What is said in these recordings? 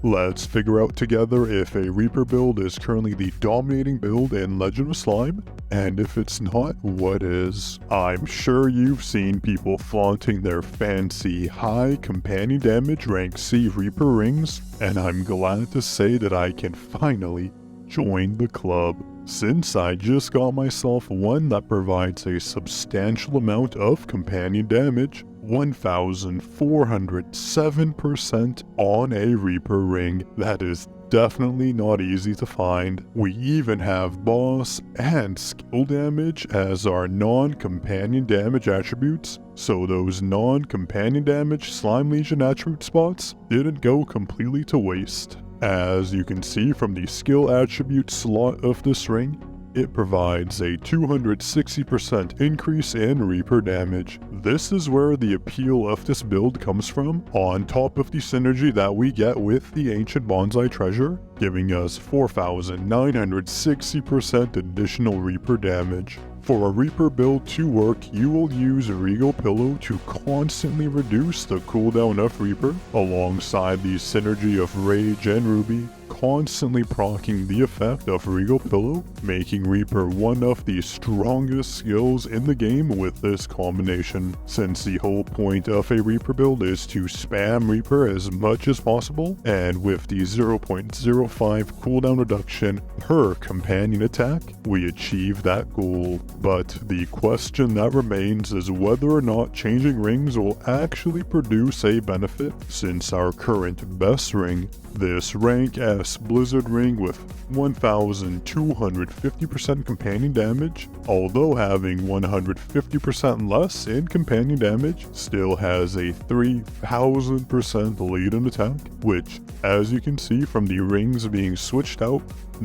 Let's figure out together if a Reaper build is currently the dominating build in Legend of Slime, and if it's not, what is. I'm sure you've seen people flaunting their fancy high companion damage rank C Reaper rings, and I'm glad to say that I can finally join the club, since I just got myself one that provides a substantial amount of companion damage, 1407% on a Reaper ring. That is definitely not easy to find. We even have boss and skill damage as our non-companion damage attributes, so those non-companion damage Slime Legion attribute spots didn't go completely to waste. As you can see from the skill attribute slot of this ring, it provides a 260% increase in Reaper damage. This is where the appeal of this build comes from, on top of the synergy that we get with the Ancient Bonsai Treasure, giving us 4,960% additional Reaper damage. For a Reaper build to work, you will use Regal Pillow to constantly reduce the cooldown of Reaper, alongside the synergy of Rage and Ruby, constantly proccing the effect of Regal Pillow, making Reaper one of the strongest skills in the game with this combination, since the whole point of a Reaper build is to spam Reaper as much as possible, and with the 0.05 cooldown reduction per companion attack, we achieve that goal. But the question that remains is whether or not changing rings will actually produce a benefit, since our current best ring, this rank S Blizzard ring with 1250% companion damage, although having 150% less in companion damage, still has a 3000% lead in attack, which, as you can see from the rings being switched out,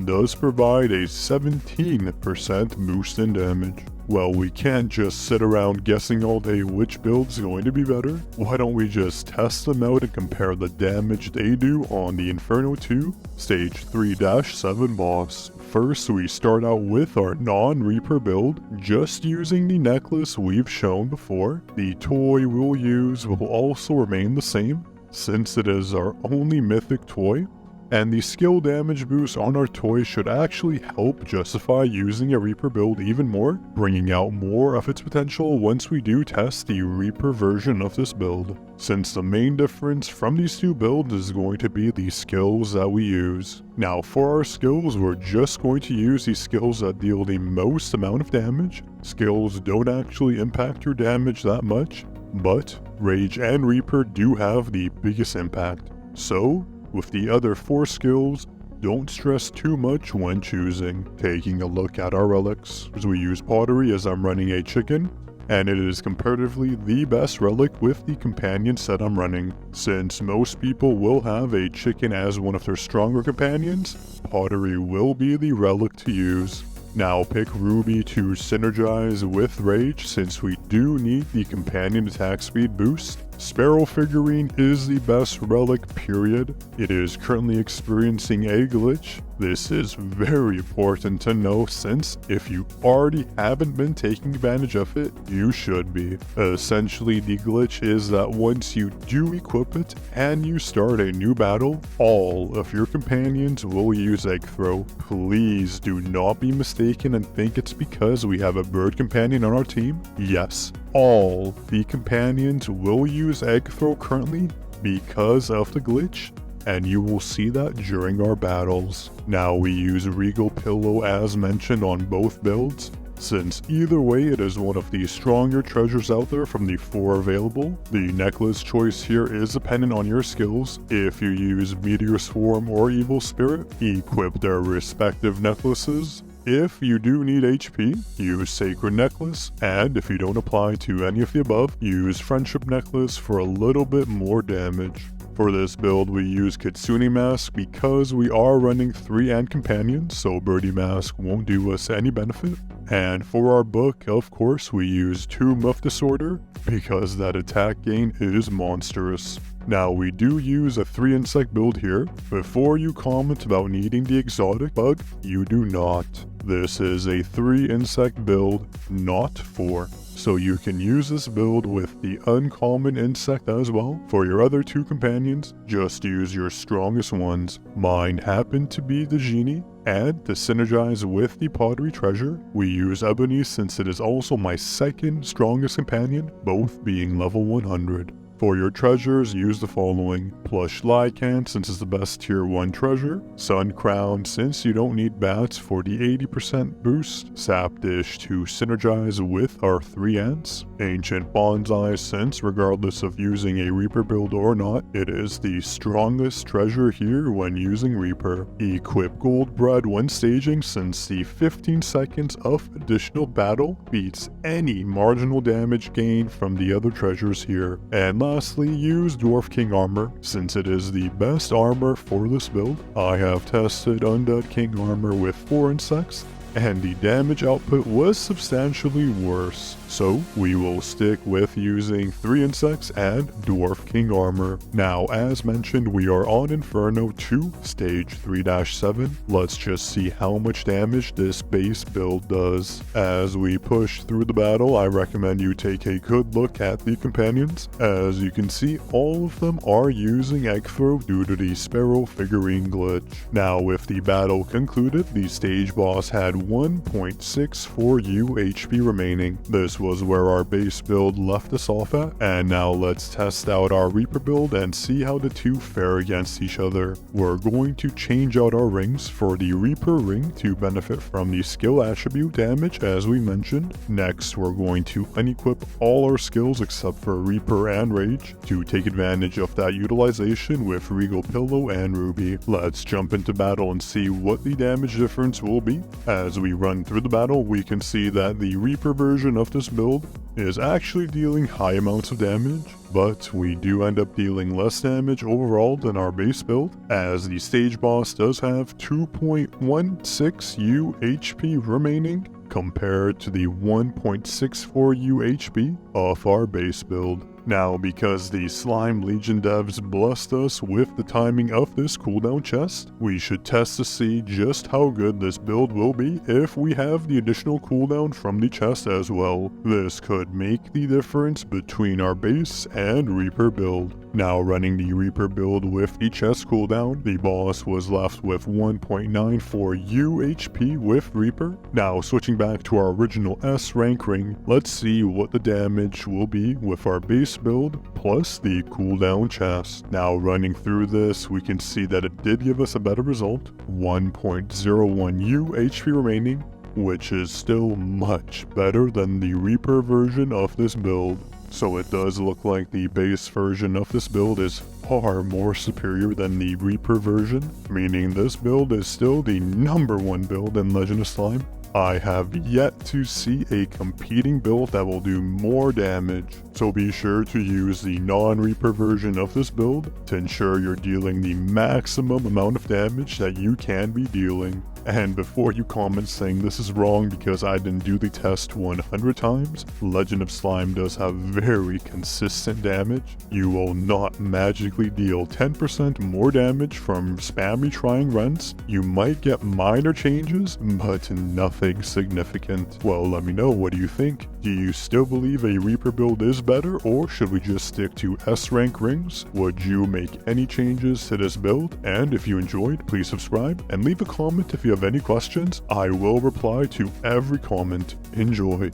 does provide a 17% boost in damage. Well, we can't just sit around guessing all day which build's going to be better. Why don't we just test them out and compare the damage they do on the Inferno 2 Stage 3-7 boss. First, we start out with our non-Reaper build, just using the necklace we've shown before. The toy we'll use will also remain the same, since it is our only mythic toy. And the skill damage boost on our toy should actually help justify using a Reaper build even more, bringing out more of its potential once we do test the Reaper version of this build, since the main difference from these two builds is going to be the skills that we use. Now, for our skills, we're just going to use the skills that deal the most amount of damage. Skills don't actually impact your damage that much, but Rage and Reaper do have the biggest impact. So, with the other 4 skills, don't stress too much when choosing. Taking a look at our relics, as we use pottery as I'm running a chicken, and it is comparatively the best relic with the companion set I'm running. Since most people will have a chicken as one of their stronger companions, pottery will be the relic to use. Now pick Ruby to synergize with Rage, since we do need the companion attack speed boost. Sparrow figurine is the best relic, period. It is currently experiencing a glitch. This is very important to know, since if you already haven't been taking advantage of it, you should be. Essentially, the glitch is that once you do equip it and you start a new battle, all of your companions will use egg throw. Please do not be mistaken and think it's because we have a bird companion on our team. Yes, all the companions will use egg throw currently because of the glitch, and you will see that during our battles. Now, we use Regal Pillow as mentioned on both builds, since either way it is one of the stronger treasures out there from the 4 available. The necklace choice here is dependent on your skills. If you use Meteor Swarm or Evil Spirit, equip their respective necklaces. If you do need HP, use Sacred Necklace, and if you don't apply to any of the above, use Friendship Necklace for a little bit more damage. For this build, we use Kitsune Mask because we are running 3 Ant Companions, so Birdie Mask won't do us any benefit. And for our book, of course, we use Tomb of Disorder because that attack gain is monstrous. Now, we do use a 3 insect build here. Before you comment about needing the exotic bug, you do not. This is a 3 insect build, not 4. so you can use this build with the uncommon insect as well. For your other 2 companions, just use your strongest ones. Mine happen to be the genie, and to synergize with the pottery treasure, we use ebony since it is also my second strongest companion, both being level 100. For your treasures, use the following: plush lycan since it's the best tier 1 treasure, sun crown since you don't need bats for the 80% boost, sap dish to synergize with our 3 ants, ancient bonsai since regardless of using a reaper build or not, it is the strongest treasure here when using reaper, equip gold bread when staging since the 15 seconds of additional battle beats any marginal damage gain from the other treasures here, and lastly, use Dwarf King Armor, since it is the best armor for this build. I have tested Undead King Armor with 4 insects, and the damage output was substantially worse, so we will stick with using 3 insects and Dwarf King Armor. Now, as mentioned, we are on Inferno 2, stage 3-7. Let's just see how much damage this base build does. As we push through the battle, I recommend you take a good look at the companions. As you can see, all of them are using Egg Throw due to the Sparrow figurine glitch. Now, with the battle concluded, the stage boss had 1.64U HP remaining. This was where our base build left us off at, and now let's test out our Reaper build and see how the 2 fare against each other. We're going to change out our rings for the Reaper ring to benefit from the skill attribute damage as we mentioned. Next, we're going to unequip all our skills except for Reaper and Rage to take advantage of that utilization with Regal Pillow and Ruby. Let's jump into battle and see what the damage difference will be. As we run through the battle, we can see that the Reaper version of this build is actually dealing high amounts of damage, but we do end up dealing less damage overall than our base build, as the stage boss does have 2.16U HP remaining compared to the 1.64U HP of our base build. Now, because the Slime Legion devs blessed us with the timing of this cooldown chest, we should test to see just how good this build will be if we have the additional cooldown from the chest as well. This could make the difference between our base and Reaper build. Now, running the Reaper build with the chest cooldown, the boss was left with 1.94U HP with Reaper. Now, switching back to our original S rank ring, let's see what the damage will be with our base build plus the cooldown chest. Now, running through this, we can see that it did give us a better result, 1.01U HP remaining, which is still much better than the Reaper version of this build. So it does look like the base version of this build is far more superior than the Reaper version, meaning this build is still the #1 build in Legend of Slime. I have yet to see a competing build that will do more damage, so be sure to use the non-Reaper version of this build to ensure you're dealing the maximum amount of damage that you can be dealing. And before you comment saying this is wrong because I didn't do the test 100 times, Legend of Slime does have very consistent damage. You will not magically deal 10% more damage from spammy trying runs. You might get minor changes, but nothing significant. Well, let me know, what do you think? Do you still believe a Reaper build is better, or should we just stick to S rank rings? Would you make any changes to this build? And if you enjoyed, please subscribe and leave a comment if you have any questions. I will reply to every comment. Enjoy.